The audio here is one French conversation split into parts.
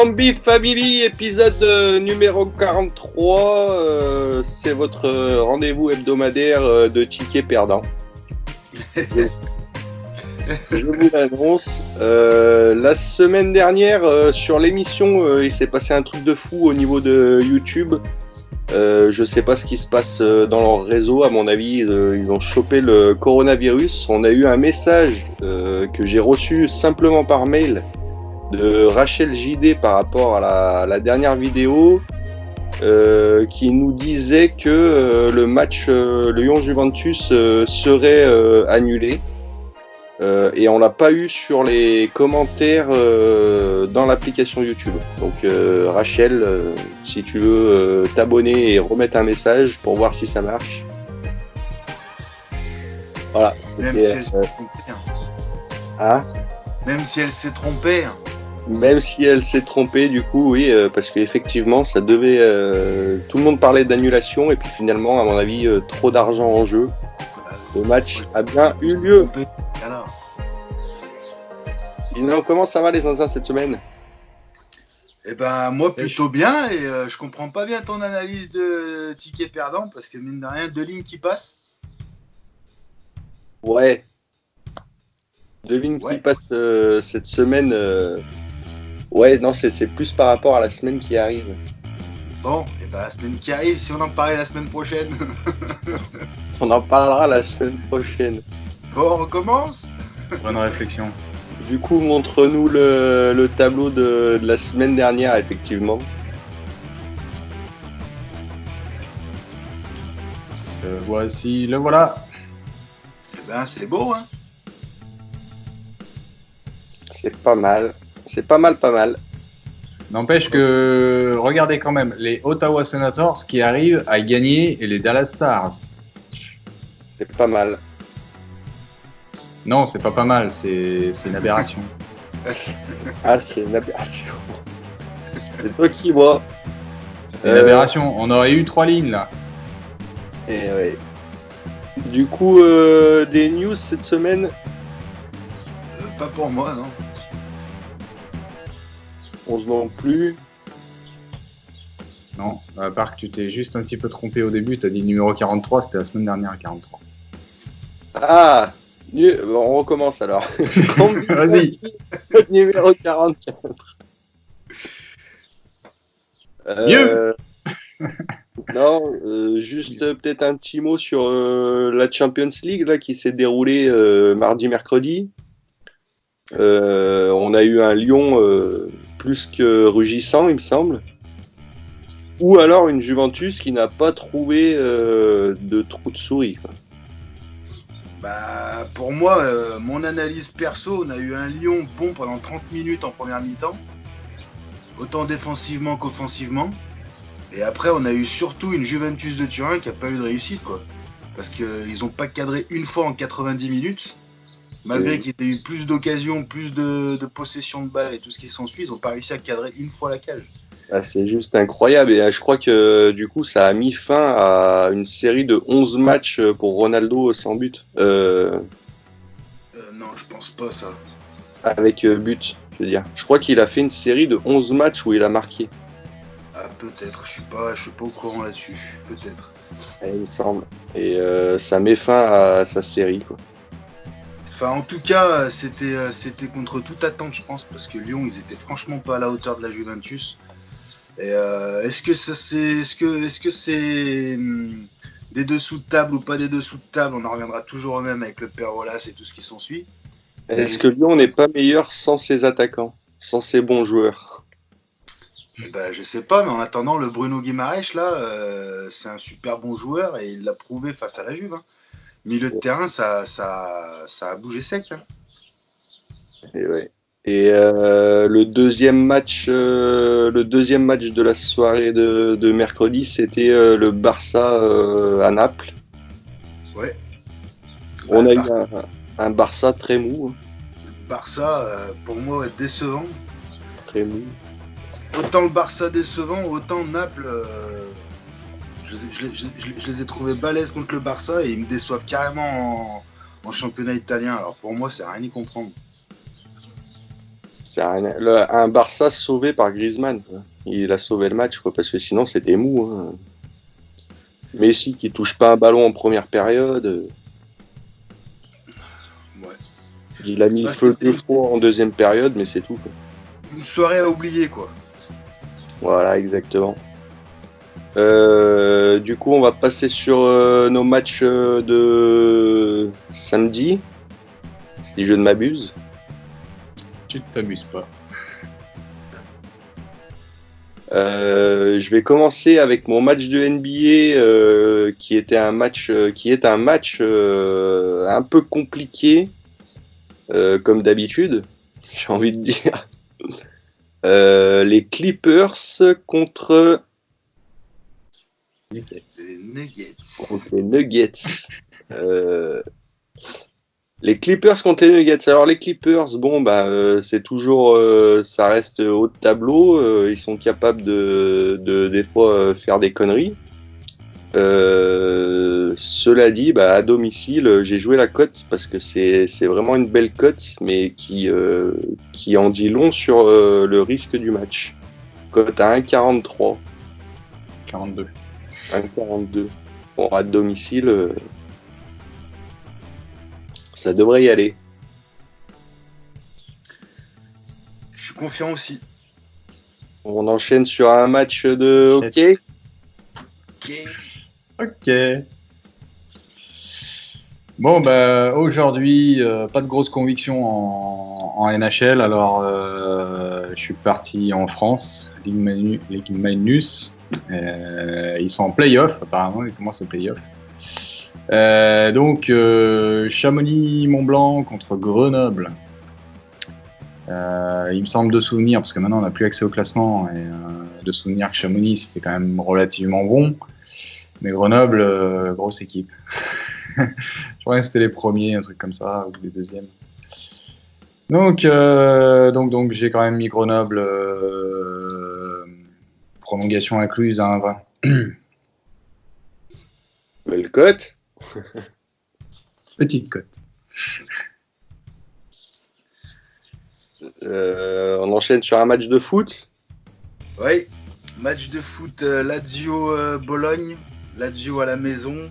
Combi Family, épisode numéro 43, c'est votre rendez-vous hebdomadaire de tickets perdants. Je vous l'annonce, la semaine dernière sur l'émission, il s'est passé un truc de fou au niveau de YouTube. Je sais pas ce qui se passe dans leur réseau, à mon avis ils ont chopé le coronavirus. On a eu un message que j'ai reçu simplement par mail de Rachel JD par rapport à la dernière vidéo qui nous disait que le match Lyon-Juventus serait annulé et on l'a pas eu sur les commentaires dans l'application YouTube. Donc Rachel, si tu veux t'abonner et remettre un message pour voir si ça marche. Voilà. Même si elle s'est trompée. Même si elle s'est trompée. Même si elle s'est trompée, du coup, oui, parce qu'effectivement, ça devait. Tout le monde parlait d'annulation, et puis finalement, à mon avis, trop d'argent en jeu. Le match a bien eu lieu. Alors. Sinon, comment ça va les zinzins cette semaine? Eh ben, moi plutôt bien, et je comprends pas bien ton analyse de ticket perdant, parce que mine de rien, 2 lignes qui passent. Ouais. 2 lignes qui passent cette semaine. Ouais, non, c'est plus par rapport à la semaine qui arrive. Bon, et ben la semaine qui arrive, si on en parlait la semaine prochaine. On en parlera la semaine prochaine. Bon, on recommence. Bonne réflexion. Du coup, montre-nous le tableau de la semaine dernière, effectivement. Voici, le voilà. Eh ben, c'est beau, hein. C'est pas mal. C'est pas mal. N'empêche que, regardez quand même, les Ottawa Senators qui arrivent à gagner et les Dallas Stars. C'est pas mal. Non, c'est pas mal, c'est une aberration. Ah, c'est une aberration. C'est toi qui vois. C'est une aberration. On aurait eu 3 lignes là. Et ouais. Du coup, des news cette semaine? Pas pour moi, non. 11 non plus. Non, à part que tu t'es juste un petit peu trompé au début, t'as dit le numéro 43, c'était la semaine dernière, 43. Ah, bon, on recommence alors. Vas-y. Numéro 44. Mieux. Non, juste peut-être un petit mot sur la Champions League là, qui s'est déroulée mardi-mercredi. On a eu un Lyon plus que rugissant, il me semble. Ou alors une Juventus qui n'a pas trouvé de trou de souris, quoi. Bah, pour moi, mon analyse perso, on a eu un Lyon bon pendant 30 minutes en première mi-temps, autant défensivement qu'offensivement. Et après, on a eu surtout une Juventus de Turin qui n'a pas eu de réussite, quoi. Parce qu'ils n'ont pas cadré une fois en 90 minutes. Malgré qu'ils aient eu plus d'occasions, plus de possession de balles et tout ce qui s'ensuit, ils n'ont pas réussi à cadrer une fois la cage. Ah, c'est juste incroyable. Et je crois que du coup, ça a mis fin à une série de 11 matchs pour Ronaldo sans but. Non, je pense pas ça. Avec but, je veux dire. Je crois qu'il a fait une série de 11 matchs où il a marqué. Ah, peut-être. Je suis pas au courant là-dessus. Peut-être. Il me semble. Et ça met fin à sa série, quoi. Enfin, en tout cas, c'était contre toute attente, je pense, parce que Lyon, ils étaient franchement pas à la hauteur de la Juventus. Et est-ce que c'est des dessous de table ou pas des dessous de table? On en reviendra toujours au même avec le père Olas et tout ce qui s'ensuit. Est-ce que Lyon n'est pas meilleur sans ses attaquants, sans ses bons joueurs? Ben, je sais pas, mais en attendant, le Bruno Guimaraes, là, c'est un super bon joueur et il l'a prouvé face à la Juve, hein. Milieu de terrain, ça a bougé sec, hein. Et ouais. Et le deuxième match de la soirée de mercredi, c'était le Barça à Naples. Ouais. On a eu un Barça très mou. Le Barça, pour moi, est décevant. Très mou. Autant le Barça décevant, autant Naples, je les ai trouvés balèzes contre le Barça et ils me déçoivent carrément en championnat italien. Alors pour moi, c'est rien y comprendre. C'est un Barça sauvé par Griezmann, quoi. Il a sauvé le match, quoi, parce que sinon c'était mou. Hein. Messi qui touche pas un ballon en première période. Ouais. Il a mis le feu deux fois en deuxième période, mais c'est tout, quoi. Une soirée à oublier, quoi. Voilà, exactement. Du coup, on va passer sur nos matchs de samedi, si je ne m'abuse. Tu ne t'amuses pas. Je vais commencer avec mon match de NBA qui est un match un peu compliqué comme d'habitude, j'ai envie de dire. Les Clippers contre Les Nuggets. les Nuggets. Les Clippers contre les Nuggets. Alors les Clippers, bon c'est toujours, ça reste haut de tableau. Ils sont capables de des fois faire des conneries. Cela dit, à domicile, j'ai joué la cote parce que c'est vraiment une belle cote, mais qui en dit long sur le risque du match. Cote à 1,43. 42. 1,42. Bon, à domicile, ça devrait y aller. Je suis confiant aussi. On enchaîne sur un match de hockey. Ok. Bon, aujourd'hui, pas de grosse conviction en NHL. Alors, je suis parti en France, Ligue Magnus. Ils sont en play-off, apparemment, ils commencent les play-off. Donc, Chamonix-Mont-Blanc contre Grenoble. Il me semble de souvenir, parce que maintenant on n'a plus accès au classement, et de souvenir que Chamonix c'était quand même relativement bon. Mais Grenoble, grosse équipe. Je crois que c'était les premiers, un truc comme ça, ou les deuxièmes. Donc j'ai quand même mis Grenoble, prolongation incluse à 1,20. Belle cote. Petite cote. On enchaîne sur un match de foot. Oui, match de foot Lazio-Bologne. Lazio à la maison.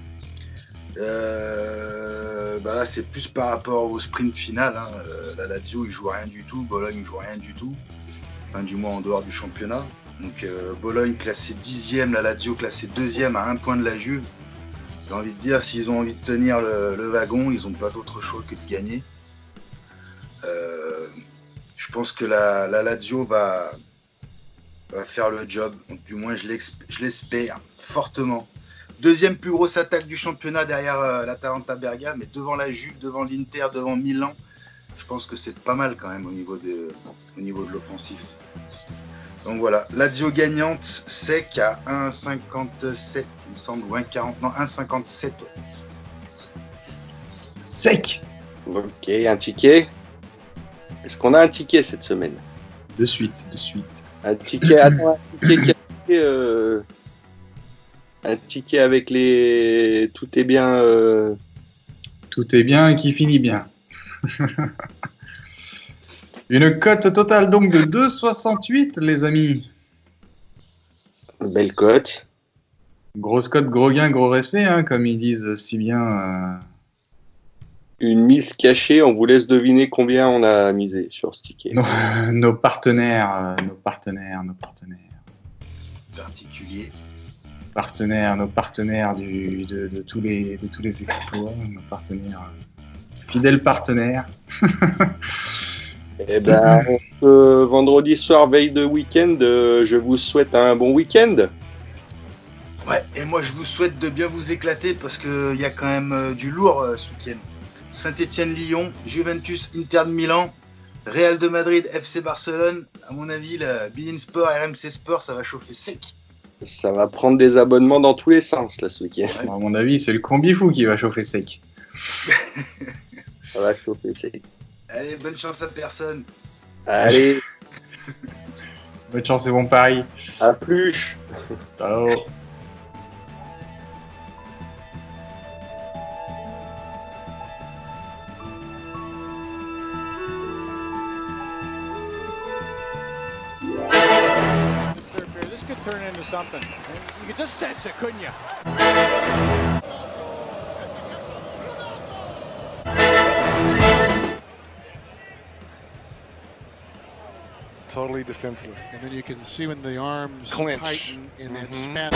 Là, c'est plus par rapport au sprint final. Hein. La Lazio, il joue rien du tout. Bologne, il joue rien du tout. Enfin, du moins en dehors du championnat. Donc, Bologne classé 10e, la Lazio classé 2e à 1 point de la Juve. J'ai envie de dire, s'ils ont envie de tenir le wagon, ils n'ont pas d'autre choix que de gagner. Je pense que la Lazio va faire le job. Donc, du moins, je l'espère fortement. Deuxième plus grosse attaque du championnat derrière l'Atalanta Bergame, mais devant la Juve, devant l'Inter, devant Milan. Je pense que c'est pas mal quand même au niveau de l'offensif. Donc voilà, Lazio gagnante sec à 1,57, il me semble, ou 1,40, non, 1,57. Sec. Ok, un ticket. Est-ce qu'on a un ticket cette semaine? De suite. Un ticket, attends, un ticket avec les... Tout est bien... Tout est bien et qui finit bien. Une cote totale donc de 2,68 les amis. Belle cote. Grosse cote, gros gain, gros respect, hein, comme ils disent si bien. Une mise cachée, on vous laisse deviner combien on a misé sur ce ticket. Nos partenaires. Particulier. Nos partenaires de tous les exploits, nos partenaires, fidèles partenaires. Eh ben, vendredi soir, veille de week-end, je vous souhaite un bon week-end. Ouais, et moi je vous souhaite de bien vous éclater parce qu'il y a quand même du lourd ce week-end. Saint-Etienne-Lyon, Juventus, Inter de Milan, Real de Madrid, FC Barcelone. À mon avis, la beIN Sport, RMC Sport, ça va chauffer sec. Ça va prendre des abonnements dans tous les sens là ce week-end. Ouais. À mon avis, c'est le combi fou qui va chauffer sec. Ça va chauffer sec. Allez, bonne chance à personne. Allez. Bonne chance et bon pari. À plus. Ciao. turn into something. You could just sense it, couldn't you? Totally defenseless. And then you can see when the arms clinch tighten in that span.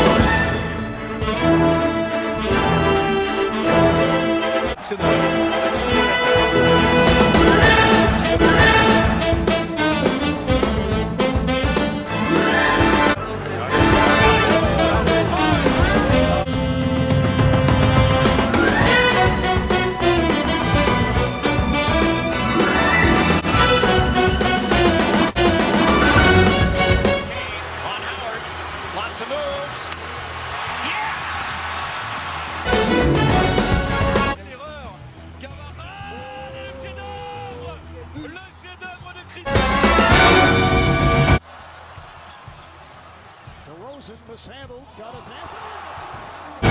Lots of moves. Yes! L'erreur. Camara, le chef-d'œuvre! Le chef-d'œuvre de Christophe. DeRozan mishandled, got advantage.